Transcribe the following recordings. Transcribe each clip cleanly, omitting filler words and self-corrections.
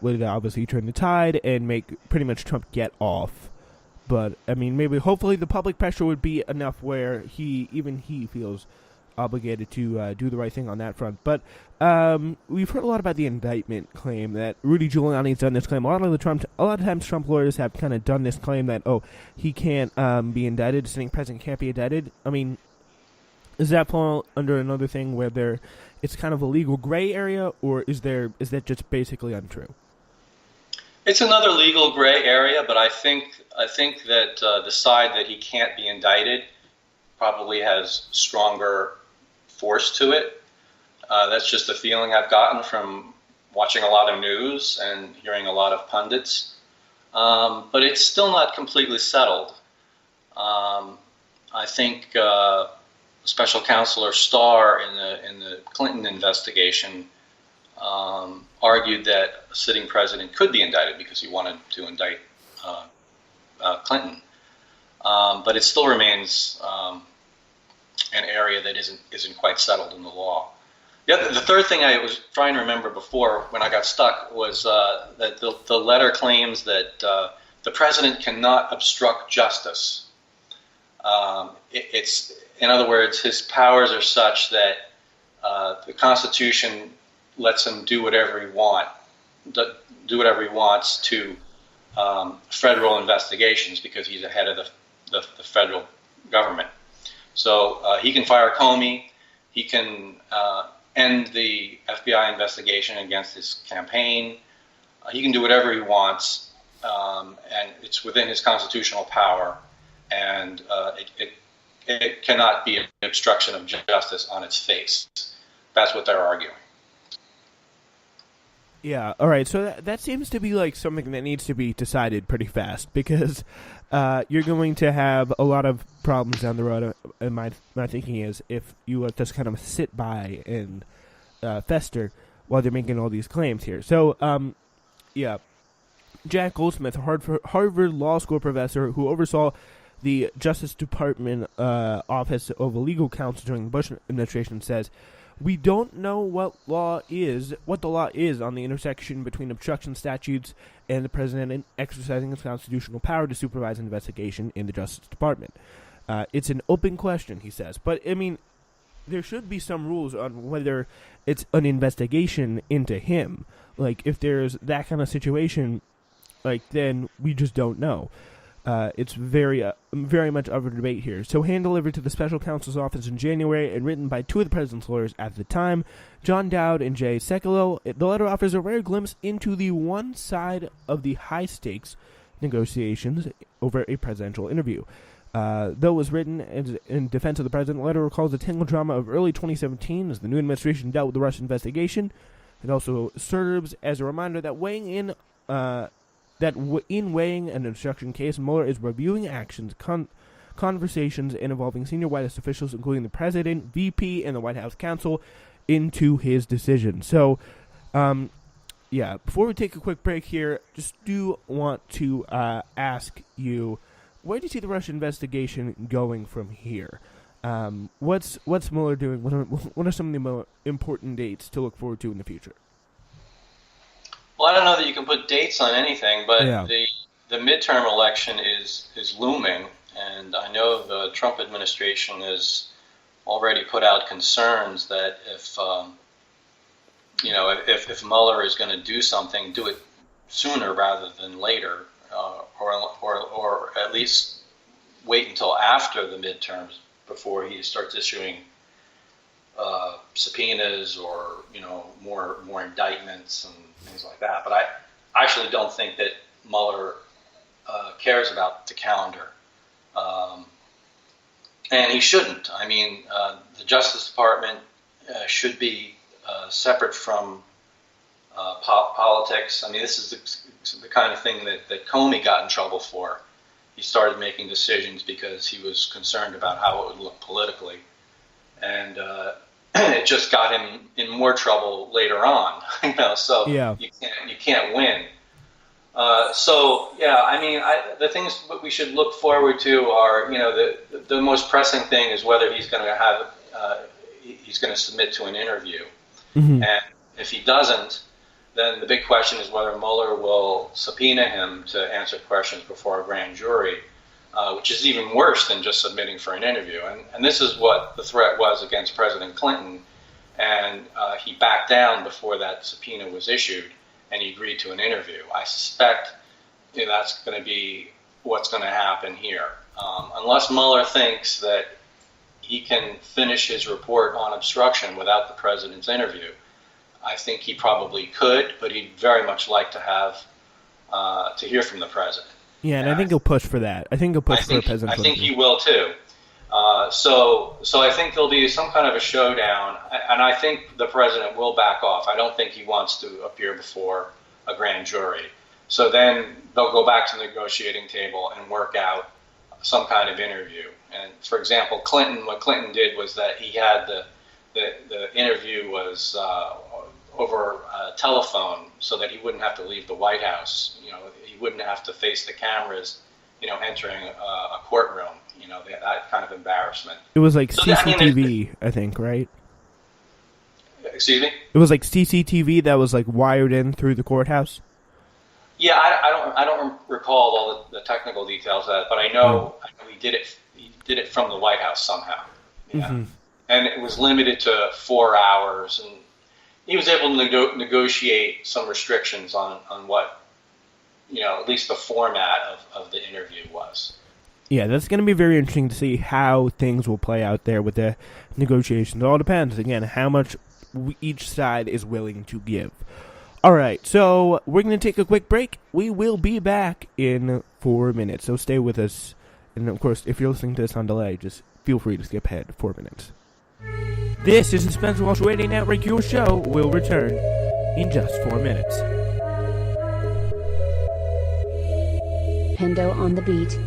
would obviously turn the tide and make pretty much Trump get off. But I mean, maybe hopefully the public pressure would be enough where he feels obligated to do the right thing on that front. But we've heard a lot about the indictment claim that Rudy Giuliani's done this claim. A lot of times Trump lawyers have kind of done this claim that he can't be indicted, the sitting president can't be indicted. I mean, does that fall under another thing where it's kind of a legal gray area, or is that just basically untrue? It's another legal gray area, but I think that the side that he can't be indicted probably has stronger force to it. That's just a feeling I've gotten from watching a lot of news and hearing a lot of pundits. But it's still not completely settled. I think Special Counselor Starr in the Clinton investigation argued that a sitting president could be indicted because he wanted to indict Clinton. But it still remains an area that isn't quite settled in the law. The third thing I was trying to remember before when I got stuck was that the letter claims that the president cannot obstruct justice. It's in other words, his powers are such that the Constitution lets him do whatever he wants to federal investigations because he's the head of the federal government. So he can fire Comey, he can end the FBI investigation against his campaign, he can do whatever he wants, and it's within his constitutional power, and it cannot be an obstruction of justice on its face. That's what they're arguing. Yeah, all right, so that seems to be like something that needs to be decided pretty fast, because you're going to have a lot of problems down the road, and my thinking is if you just kind of sit by and fester while they're making all these claims here. So, yeah, Jack Goldsmith, a Harvard Law School professor who oversaw the Justice Department Office of Legal Counsel during the Bush administration, says, "We don't know what the law is on the intersection between obstruction statutes and the president exercising his constitutional power to supervise an investigation in the Justice Department. It's an open question," he says. But, I mean, there should be some rules on whether it's an investigation into him. Like, if there's that kind of situation, then we just don't know. It's very much up for debate here. So, hand delivered to the special counsel's office in January and written by two of the president's lawyers at the time, John Dowd and Jay Sekulow, the letter offers a rare glimpse into the one side of the high-stakes negotiations over a presidential interview. Though it was written in defense of the president, the letter recalls the tangled drama of early 2017 as the new administration dealt with the Russia investigation. It also serves as a reminder that in weighing an obstruction case, Mueller is reviewing actions, conversations, and involving senior White House officials, including the president, VP, and the White House counsel, into his decision. So, before we take a quick break here, just do want to ask you, where do you see the Russia investigation going from here? What's Mueller doing? What are some of the more important dates to look forward to in the future? Well, I don't know that you can put dates on anything, but yeah. the midterm election is looming, and I know the Trump administration has already put out concerns that if Mueller is going to do something, do it sooner rather than later, or at least wait until after the midterms before he starts issuing subpoenas or more indictments and things like that. But I actually don't think that Mueller cares about the calendar, and he shouldn't. I mean, the Justice Department should be separate from politics. I mean, this is the kind of thing that Comey got in trouble for. He started making decisions because he was concerned about how it would look politically, and it just got him in more trouble later on. So yeah. you can't win. The things that we should look forward to are, the most pressing thing is whether he's going to submit to an interview, mm-hmm. and if he doesn't, then the big question is whether Mueller will subpoena him to answer questions before a grand jury, which is even worse than just submitting for an interview. And this is what the threat was against President Clinton, and he backed down before that subpoena was issued, and he agreed to an interview. I suspect that's going to be what's going to happen here. Unless Mueller thinks that he can finish his report on obstruction without the president's interview, I think he probably could, but he'd very much like to have to hear from the president. Yeah, and I think he'll push for that. I think he'll push for a president. I think he will too. So I think there'll be some kind of a showdown, and I think the president will back off. I don't think he wants to appear before a grand jury. So then they'll go back to the negotiating table and work out some kind of interview. And for example, what Clinton did was that he had the interview was over telephone, so that he wouldn't have to leave the White House. He wouldn't have to face the cameras, entering a courtroom. That kind of embarrassment. It was like CCTV, I think, right? Excuse me? It was like CCTV that was like wired in through the courthouse. Yeah, I don't recall all the technical details of that, but I know he did it from the White House somehow. Yeah. Mm-hmm. And it was limited to 4 hours, and he was able to negotiate some restrictions on what, at least the format of the interview was. Yeah, that's going to be very interesting to see how things will play out there with the negotiations. It all depends, again, how much each side is willing to give. All right, so we're going to take a quick break. We will be back in 4 minutes, so stay with us. And, of course, if you're listening to this on delay, just feel free to skip ahead 4 minutes. This is the Spencer Walsh Radio Network. Your show will return in just 4 minutes. Pendo on the beat.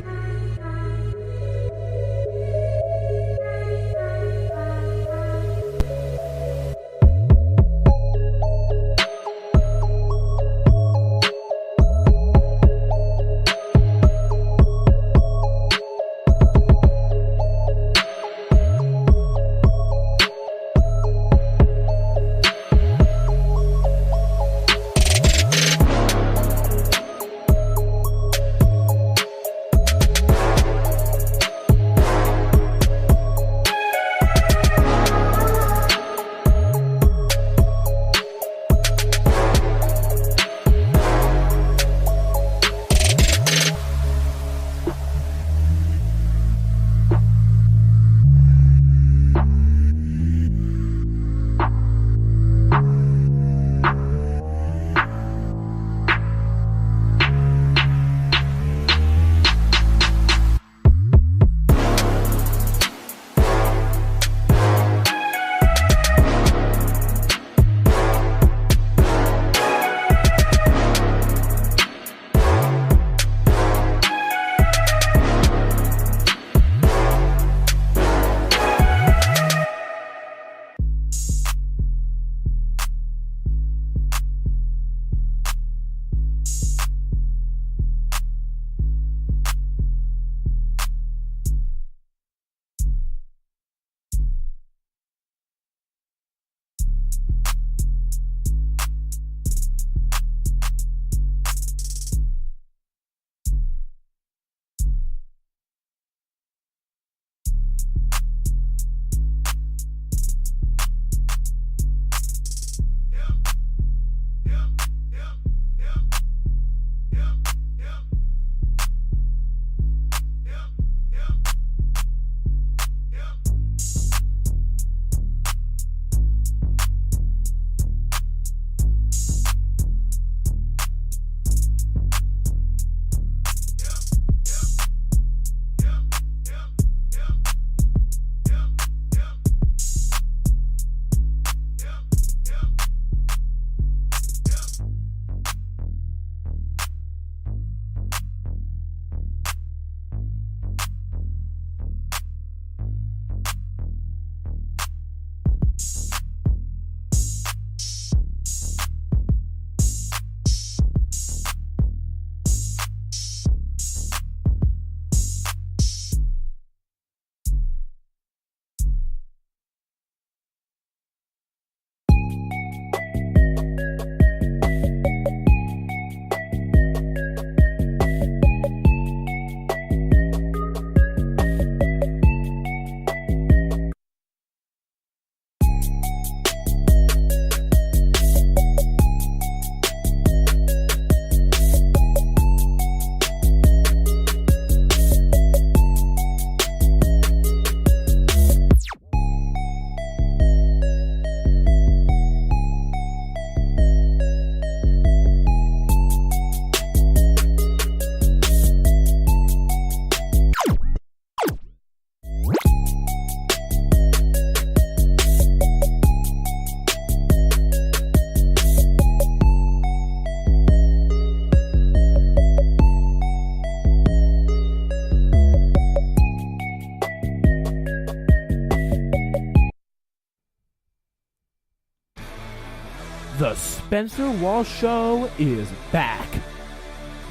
Spencer Walsh Show is back.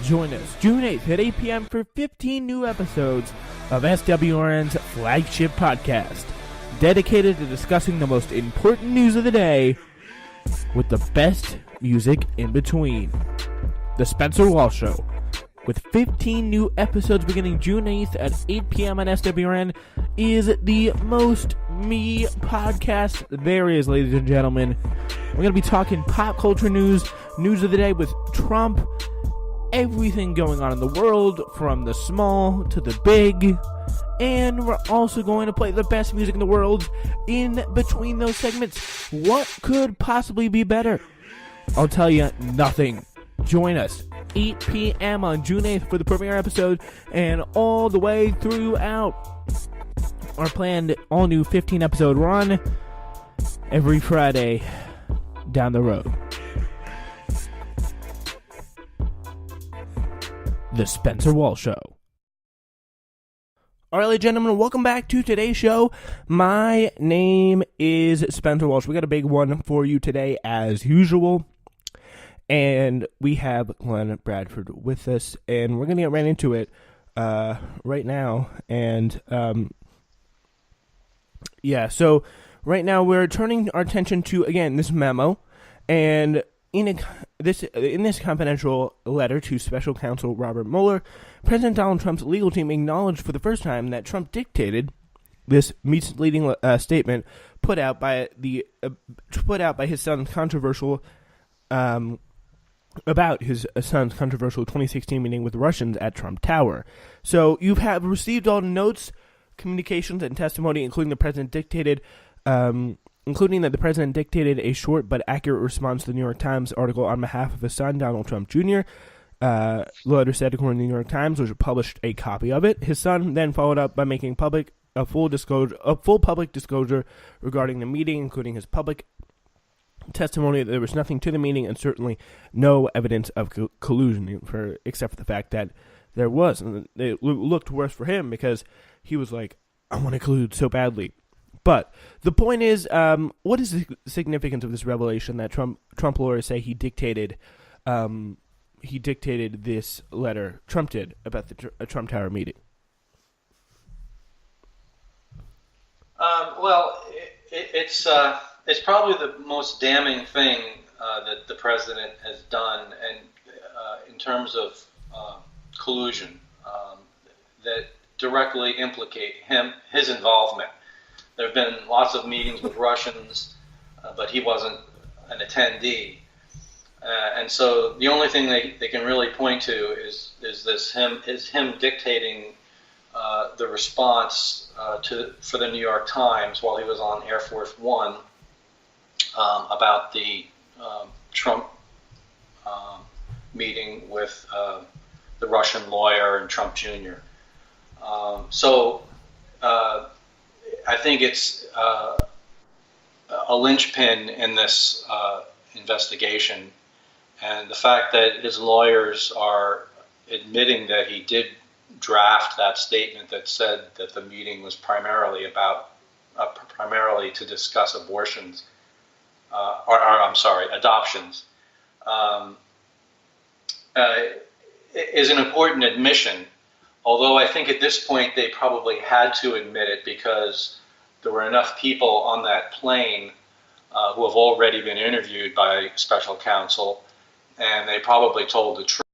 Join us June 8th at 8 p.m. for 15 new episodes of SWRN's flagship podcast, dedicated to discussing the most important news of the day with the best music in between. The Spencer Walsh Show, with 15 new episodes beginning June 8th at 8 p.m. on SWRN, is the most me podcast there is, ladies and gentlemen. We're going to be talking pop culture news of the day with Trump, everything going on in the world, from the small to the big, and we're also going to play the best music in the world in between those segments. What could possibly be better? I'll tell you, nothing. Join us 8 p.m. on June 8th for the premiere episode, and all the way throughout our planned all-new 15-episode run every Friday down the road. The Spencer Walsh Show. All right, ladies and gentlemen, welcome back to today's show. My name is Spencer Walsh. We got a big one for you today, as usual. And we have Glenn Bradford with us, and we're going to get right into it right now. And, so right now we're turning our attention to, again, this memo. And in this confidential letter to Special Counsel Robert Mueller, President Donald Trump's legal team acknowledged for the first time that Trump dictated this misleading statement put out by his son's controversial about his son's controversial 2016 meeting with Russians at Trump Tower. So you have received all the notes, communications, and testimony, including that the president dictated a short but accurate response to the New York Times article on behalf of his son, Donald Trump Jr. The letter said, according to the New York Times, which published a copy of it, his son then followed up by making a full public disclosure regarding the meeting, including his public testimony that there was nothing to the meeting and certainly no evidence of collusion, except for the fact that there was. And it looked worse for him because he was like, I want to collude so badly. But the point is, what is the significance of this revelation that Trump lawyers say he dictated this letter, Trump did, about the Trump Tower meeting? It's probably the most damning thing that the president has done, and in terms of collusion, that directly implicate his involvement. There have been lots of meetings with Russians, but he wasn't an attendee, and so the only thing they can really point to is him dictating the response for the New York Times while he was on Air Force One about the Trump meeting with the Russian lawyer and Trump Jr. I think it's a linchpin in this investigation, and the fact that his lawyers are admitting that he did draft that statement that said that the meeting was primarily to discuss abortions, adoptions, is an important admission. Although I think at this point they probably had to admit it because there were enough people on that plane who have already been interviewed by special counsel, and they probably told the truth.